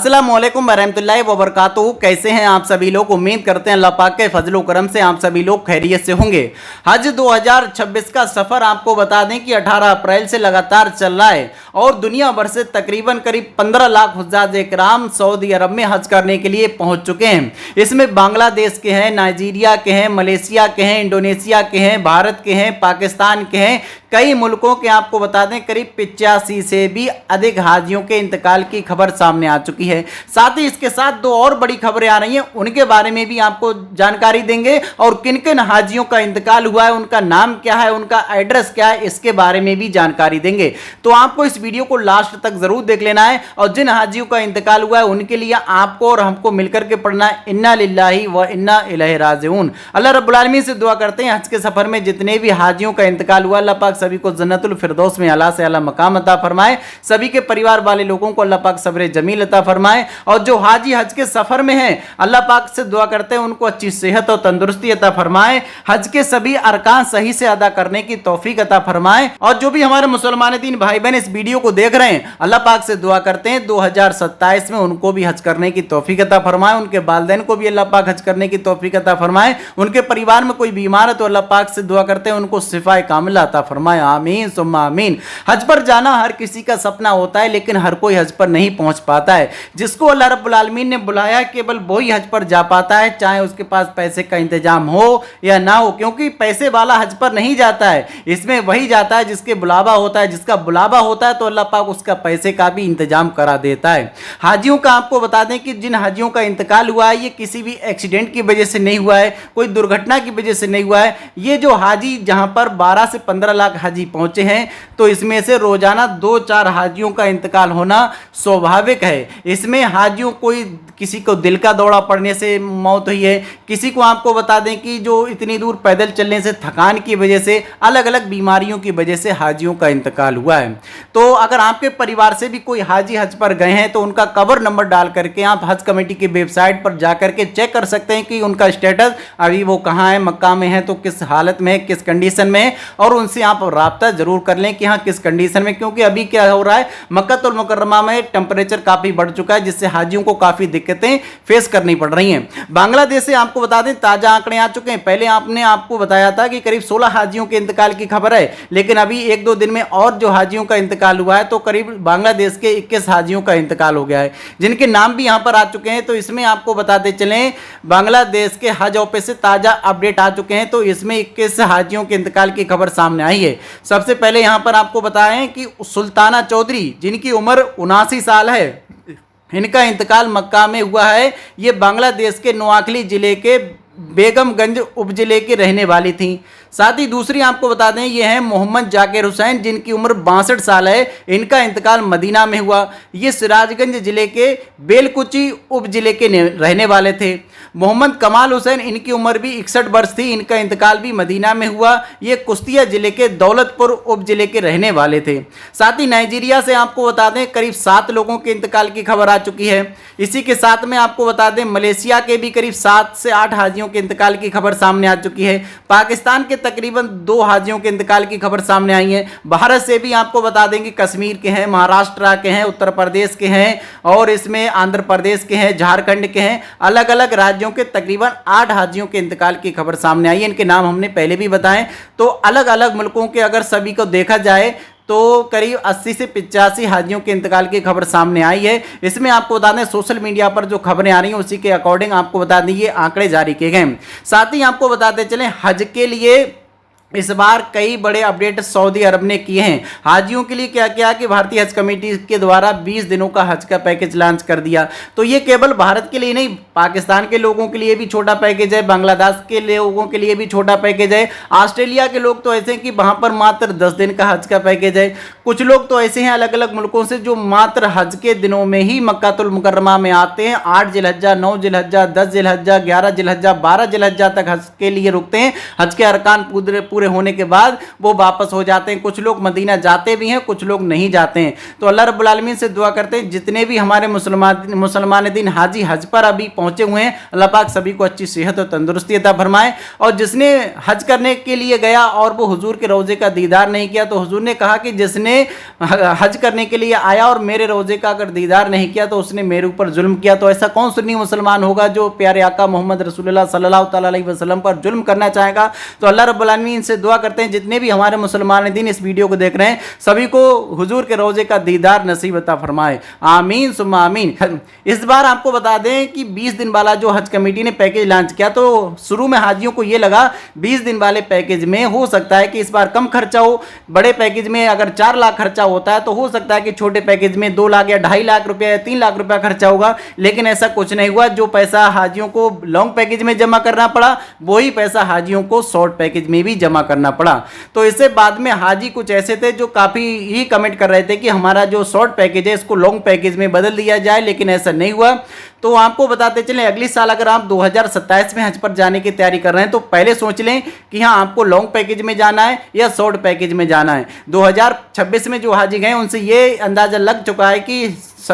अस्सलाम वालेकुम रहमतुल्लाहि व बरकातुहू। कैसे हैं आप सभी लोग। उम्मीद करते हैं अल्लाह पाक के फजल करम से आप सभी लोग खैरियत से होंगे। हज 2026 का सफ़र आपको बता दें कि 18 अप्रैल से लगातार चल रहा है और दुनिया भर से तकरीबन करीब 15 लाख हुज्जाज इकराम सऊदी अरब में हज करने के लिए पहुंच चुके हैं। इसमें बांग्लादेश के हैं, नाइजीरिया के हैं, मलेशिया के हैं, इंडोनेशिया के हैं, भारत के हैं, पाकिस्तान के हैं, कई मुल्कों के आपको बता दें करीब 85 से भी अधिक हाजियों के इंतकाल की खबर सामने आ चुकी है। साथ ही इसके साथ दो और बड़ी खबरें आ रही हैं, उनके बारे में भी आपको जानकारी देंगे और किन किन हाजियों का इंतकाल हुआ है, उनका नाम क्या है, उनका एड्रेस क्या है, इसके बारे में भी जानकारी देंगे। तो आपको इस वीडियो को लास्ट तक जरूर देख लेना है और जिन हाजियों का इंतकाल हुआ है उनके लिए आपको और हमको मिलकर के पढ़ना है इन्ना लिल्लाहि व इन्ना इलैहि राजिऊन। अल्लाह रब्बुल आलमीन से दुआ करते हैं हज के सफर में जितने भी हाजियों का इंतकाल हुआ अल्लाह पाक सभी को जन्नतुल फिरदौस में आला से आला मकाम अता फरमाए, सभी के परिवार वाले लोगों को अल्लाह पाक सब्र जमील अता फरमाए और जो हाजी हज के सफर में हैं अल्लाह पाक से दुआ करते हैं उनको अच्छी सेहत और तंदुरुस्ती अता फरमाए, हज के सभी अरकान सही से अदा करने की तौफीक अता फरमाए। और जो भी हमारे मुसलमान दीन भाई बहन इस वीडियो को देख रहे हैं अल्लाह पाक से दुआ करते हैं 2027 में उनको भी हज करने की तौफीक अता फरमाए, उनके वालिदैन को भी अल्लाह पाक हज करने की तौफीक अता फरमाए, उनके परिवार में कोई बीमार है तो अल्लाह पाक से दुआ करते हैं उनको शिफाए कामिला अता फरमाए, आमीन सुम्मा आमीन। हज पर जाना हर किसी का सपना होता है लेकिन हर कोई हज पर नहीं पहुंच पाता है। जिसको अल्लाह रब्बुल आलमीन ने बुलाया केवल वही हज पर जा पाता है, चाहे उसके पास पैसे का इंतजाम हो या ना हो, क्योंकि पैसे वाला हज पर नहीं जाता है, इसमें वही जाता है जिसके बुलावा होता है। जिसका बुलावा होता है तो अल्लाह पाक उसका पैसे का भी इंतजाम करा देता है। हाजियों का आपको बता दें कि जिन हाजियों का इंतकाल हुआ है ये किसी भी एक्सीडेंट की वजह से नहीं हुआ है, कोई दुर्घटना की वजह से नहीं हुआ है। ये जो हाजी जहां पर 12 से 15 लाख हाजी पहुंचे हैं तो इसमें से रोजाना 2-4 हाजियों का इंतकाल होना स्वाभाविक है। इसमें हाजियों कोई किसी को दिल का दौरा पड़ने से मौत हुई है, किसी को आपको बता दें कि जो इतनी दूर पैदल चलने से थकान की वजह से अलग अलग बीमारियों की वजह से हाजियों का इंतकाल हुआ है। तो अगर आपके परिवार से भी कोई हाजी हज पर गए हैं तो उनका कवर नंबर डाल करके आप हज कमेटी की वेबसाइट पर जा करके चेक कर सकते हैं कि उनका स्टेटस अभी वो कहाँ है, मक्का में है तो किस हालत में है, किस कंडीशन में है, और उनसे आप राब्ता जरूर कर लें कि हाँ किस कंडीशन में। क्योंकि अभी क्या हो रहा है मक्का मुकर्रमा में टेम्परेचर काफी बढ़ चुका है जिससे हाजियों को काफी दिक्कतें फेस करनी पड़ रही हैं। बांग्लादेश से आपको बता दें ताजा आंकड़े आ चुके हैं। पहले आपको बताया था कि करीब 16 हाजियों के इंतकाल की खबर है, लेकिन अभी 1-2 दिन में और जो हाजियों का इंतकाल हुआ है तो करीब बांग्लादेश के 21 हाजियों का इंतकाल हो गया है, जिनके नाम भी यहां पर आ चुके हैं। तो इसमें आपको बताते चलें बांग्लादेश के हज ऑफिस से ताजा अपडेट आ चुके हैं, तो इसमें 21 हाजियों के इंतकाल की खबर सामने आई है। सबसे पहले यहां पर आपको बताएं कि सुल्ताना चौधरी जिनकी उम्र 79 साल है, इनका इंतकाल मक्का में हुआ है। ये बांग्लादेश के नोआखली जिले के बेगमगंज उपजिले की रहने वाली थी। साथ ही दूसरी आपको बता दें ये है मोहम्मद जाकिर हुसैन जिनकी उम्र 62 साल है, इनका इंतकाल मदीना में हुआ। ये सिराजगंज जिले के बेलकुची उपजिले के रहने वाले थे। मोहम्मद कमाल हुसैन इनकी उम्र भी 61 वर्ष थी, इनका इंतकाल भी मदीना में हुआ। ये कुश्तिया जिले के दौलतपुर उपजिले के रहने वाले थे। साथ ही नाइजीरिया से आपको बता दें करीब 7 लोगों के इंतकाल की खबर आ चुकी है। इसी के साथ में आपको बता दें मलेशिया के भी करीब 7 से 8 हाजियों के इंतकाल की खबर सामने आ चुकी है। पाकिस्तान के तकरीबन 2 हाजियों के इंतकाल की खबर सामने आई है। भारत से भी आपको बता देंगे कश्मीर के हैं, महाराष्ट्र के हैं, उत्तर प्रदेश के हैं और इसमें आंध्र प्रदेश के हैं, झारखंड के हैं, अलग अलग राज्यों के तकरीबन 8 हाजियों के इंतकाल की खबर सामने आई है। इनके नाम हमने पहले भी बताए। तो अलग अलग मुल्कों के अगर सभी को देखा जाए तो करीब 80 से 85 हाजियों के इंतकाल की खबर सामने आई है। इसमें आपको बता दें सोशल मीडिया पर जो खबरें आ रही हैं उसी के अकॉर्डिंग आपको बता दें ये आंकड़े जारी किए गए। साथ ही आपको बताते चलें हज के लिए इस बार कई बड़े अपडेट सऊदी अरब ने किए हैं। हाजियों के लिए क्या किया कि भारतीय हज कमेटी के द्वारा 20 दिनों का हज का पैकेज लॉन्च कर दिया। तो ये केवल भारत के लिए नहीं, पाकिस्तान के लोगों के लिए भी छोटा पैकेज है, बांग्लादेश के लोगों के लिए भी छोटा पैकेज है, ऑस्ट्रेलिया के लोग तो ऐसे हैं कि वहां पर मात्र 10 दिन का हज का पैकेज है। कुछ लोग तो ऐसे हैं अलग अलग मुल्कों से जो मात्र हज के दिनों में ही मक्कातुल मुकर्रमा में आते हैं। 8 जिलहज्जा, 9 जिलहज्जा, 10 जिलहज्जा, 11 जिलहज्जा, 12 जिलहज्जा तक हज के लिए रुकते हैं, हज के अरकान पूरे होने के बाद वो वापस हो जाते हैं। कुछ लोग मदीना जाते भी हैं, कुछ लोग नहीं जाते हैं। तो अल्लाह रब्बुल आलमीन से दुआ करते हैं जितने भी हमारे मुसलमान दिन हाजी हज पर अभी पहुंचे हुए हैं, अल्लाह पाक सभी को अच्छी सेहत और तंदुरुस्ती अता फरमाए। और जिसने हज करने के लिए गया और वो हुजूर के रोज़े का दीदार नहीं किया, तो हुजूर ने कहा कि जिसने हज करने के लिए आया और मेरे रोज़े का अगर दीदार नहीं किया तो उसने मेरे ऊपर जुल्म किया। तो ऐसा कौन सुन्नी मुसलमान होगा जो प्यारे आका मोहम्मद रसूलुल्लाह सल्लल्लाहु अलैहि वसल्लम पर जुल्म करना चाहेगा। तो अल्लाह रब्बुल आलमीन से दुआ करते हैं जितने भी हमारे मुसलमान दिन इस वीडियो को देख रहे हैं सभी को हुजूर के रोज़े का दीदार नसीब अता फरमाए, आमीन सुम्मा आमीन। इस बार आपको बता दें कि 20 दिन वाला जो हज कमेटी ने पैकेज लॉन्च किया, तो शुरू में हाजियों को यह लगा 20 दिन वाले पैकेज में हो सकता है कि इस बार कम खर्चा हो। बड़े पैकेज में अगर 4 लाख खर्चा होता है तो हो सकता है कि छोटे पैकेज में 2 लाख या 2.5 लाख रुपया या 3 लाख रुपया खर्चा होगा। लेकिन ऐसा कुछ नहीं हुआ। जो पैसा हाजियों को लॉन्ग पैकेज में जमा करना पड़ा वही पैसा हाजियों को शॉर्ट पैकेज में भी जमा करना पड़ा। तो इससे बाद में हाजी कुछ ऐसे थे जो काफी ही कमेंट कर रहे थे कि हमारा जो शॉर्ट पैकेज है इसको लॉन्ग पैकेज में बदल दिया जाए, लेकिन ऐसा नहीं हुआ। तो आपको बताते चलें अगली साल अगर आप 2027 में हज पर जाने की तैयारी कर रहे हैं तो पहले सोच लें कि हाँ आपको लॉन्ग पैकेज में जाना है या शॉर्ट पैकेज में जाना है। 2026 में जो हाजी गए उनसे ये अंदाजा लग चुका है कि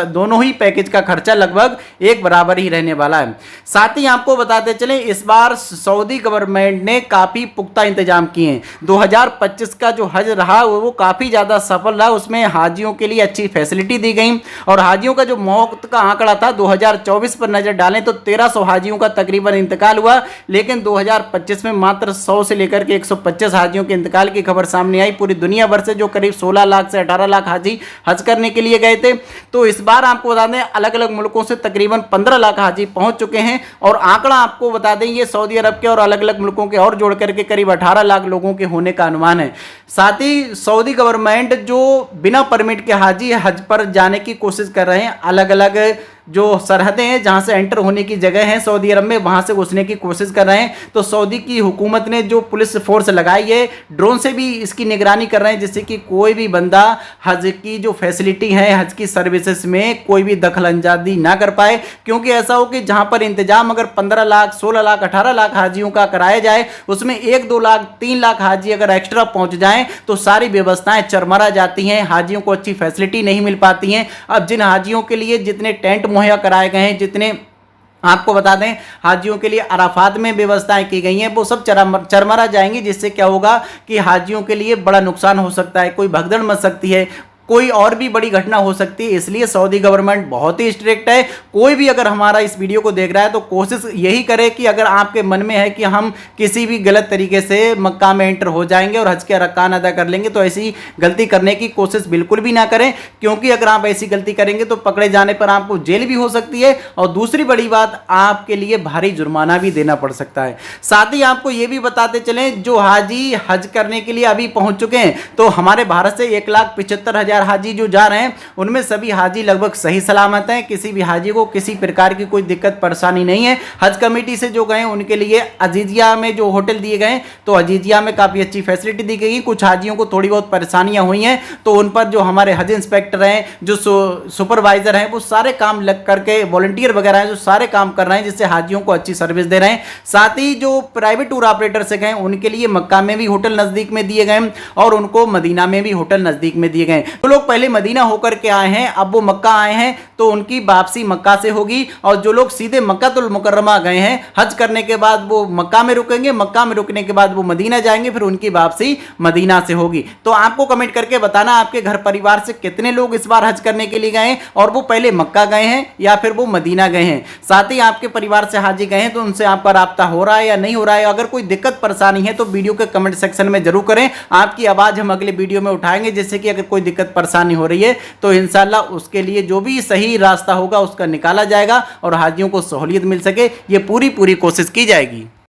दोनों ही पैकेज का खर्चा लगभग एक बराबर ही रहने वाला है। साथ ही आपको बताते चलें इस बार सऊदी गवर्नमेंट ने काफ़ी पुख्ता इंतजाम किए हैं। 2025 का जो हज रहा वो काफ़ी ज़्यादा सफल रहा। उसमें हाजियों के लिए अच्छी फैसिलिटी दी गई और हाजियों का जो मौत का आंकड़ा था 2024 पर नज़र डालें तो 1300 हाजियों का तकरीबन इंतकाल हुआ, लेकिन 2025 में मात्र 100 से लेकर के 125 हाजियों के इंतकाल की खबर सामने आई। पूरी दुनिया भर से जो करीब 16 लाख से 18 लाख हाजी हज करने के लिए गए थे। तो इस बार आपको बता दें अलग अलग मुल्कों से तकरीबन 15 लाख हाजी पहुंच चुके हैं और आंकड़ा आपको बता दें ये सऊदी अरब के और अलग अलग मुल्कों के और जोड़ करके करीब 18 लाख लोगों के होने का अनुमान है। साथ ही सऊदी गवर्नमेंट जो बिना परमिट के हाजी हज पर जाने की कोशिश कर रहे हैं, अलग अलग जो सरहदें हैं जहां से एंटर होने की जगह है सऊदी अरब में वहां से घुसने की कोशिश कर रहे हैं। तो सऊदी की हुकूमत ने जो पुलिस फोर्स लगाई है ड्रोन से भी इसकी निगरानी कर रहे हैं जिससे कि कोई भी बंदा हज की जो फैसिलिटी है हज की सर्विसेज में कोई भी दखल अंदाजी ना कर पाए। क्योंकि ऐसा हो कि जहां पर इंतजाम अगर 15 लाख 16 लाख 18 लाख हाजियों का कराया जाए उसमें 1 2 लाख 3 लाख हाजी अगर एक्स्ट्रा पहुंच जाएं तो सारी व्यवस्थाएं चरमरा जाती हैं, हाजियों को अच्छी फैसिलिटी नहीं मिल पाती हैं। अब जिन हाजियों के लिए जितने टेंट मुहैया कराए गए हैं, जितने आपको बता दें हाजियों के लिए अराफात में व्यवस्थाएं की गई हैं वो सब चरमरा जाएंगी, जिससे क्या होगा कि हाजियों के लिए बड़ा नुकसान हो सकता है, कोई भगदड़ मच सकती है, कोई और भी बड़ी घटना हो सकती है। इसलिए सऊदी गवर्नमेंट बहुत ही स्ट्रिक्ट है। कोई भी अगर हमारा इस वीडियो को देख रहा है तो कोशिश यही करे कि अगर आपके मन में है कि हम किसी भी गलत तरीके से मक्का में एंटर हो जाएंगे और हज के अरकान अदा कर लेंगे तो ऐसी गलती करने की कोशिश बिल्कुल भी ना करें, क्योंकि अगर आप ऐसी गलती करेंगे तो पकड़े जाने पर आपको जेल भी हो सकती है और दूसरी बड़ी बात आपके लिए भारी जुर्माना भी देना पड़ सकता है। साथ ही आपको ये भी बताते चलें जो हाजी हज करने के लिए अभी पहुंच चुके हैं तो हमारे भारत से 1,75,000 हाजी जो जा रहे हैं उनमें सभी हाजी लगभग सही सलामत हैं। किसी भी हाजी को किसी प्रकार की कोई दिक्कत परेशानी नहीं है। हज कमेटी से जो गए उनके लिए अजीजिया में जो होटल दिए गए तो अजीजिया में काफ़ी अच्छी फैसिलिटी दी गई। कुछ हाजियों को थोड़ी बहुत परेशानियां हुई हैं तो उन पर जो हमारे हज इंस्पेक्टर हैं, जो सुपरवाइजर हैं, वो सारे काम लग करके वॉलंटियर वगैरह हैं जो सारे काम कर रहे हैं जिससे हाजियों को अच्छी सर्विस दे रहे हैं। साथ ही जो प्राइवेट टूर ऑपरेटर से गए उनके लिए मक्का में भी होटल नज़दीक में दिए गए और उनको मदीना में भी होटल नज़दीक में दिए गए। तो लोग पहले मदीना होकर के आए हैं, अब वो मक्का आए हैं तो उनकी वापसी मक्का से होगी और जो लोग सीधे मक्कातुल मुकर्रमा गए हैं हज करने के बाद वो मक्का में रुकेंगे, मक्का में रुकने के बाद वो मदीना जाएंगे, फिर उनकी वापसी मदीना से होगी। तो आपको कमेंट करके बताना आपके घर परिवार से कितने लोग इस बार हज करने के लिए गए हैं और वो पहले मक्का गए हैं या फिर वो मदीना गए हैं। साथ ही आपके परिवार से हाजी गए हैं तो उनसे आपका राब्ता हो रहा है या नहीं हो रहा है। अगर कोई दिक्कत परेशानी है तो वीडियो के कमेंट सेक्शन में जरूर करें, आपकी आवाज़ हम अगले वीडियो में उठाएंगे। जैसे कि अगर कोई दिक्कत परेशानी हो रही है तो इंशाल्लाह उसके लिए जो भी सही रास्ता होगा उसका निकाला जाएगा और हाजियों को सहूलियत मिल सके ये पूरी कोशिश की जाएगी।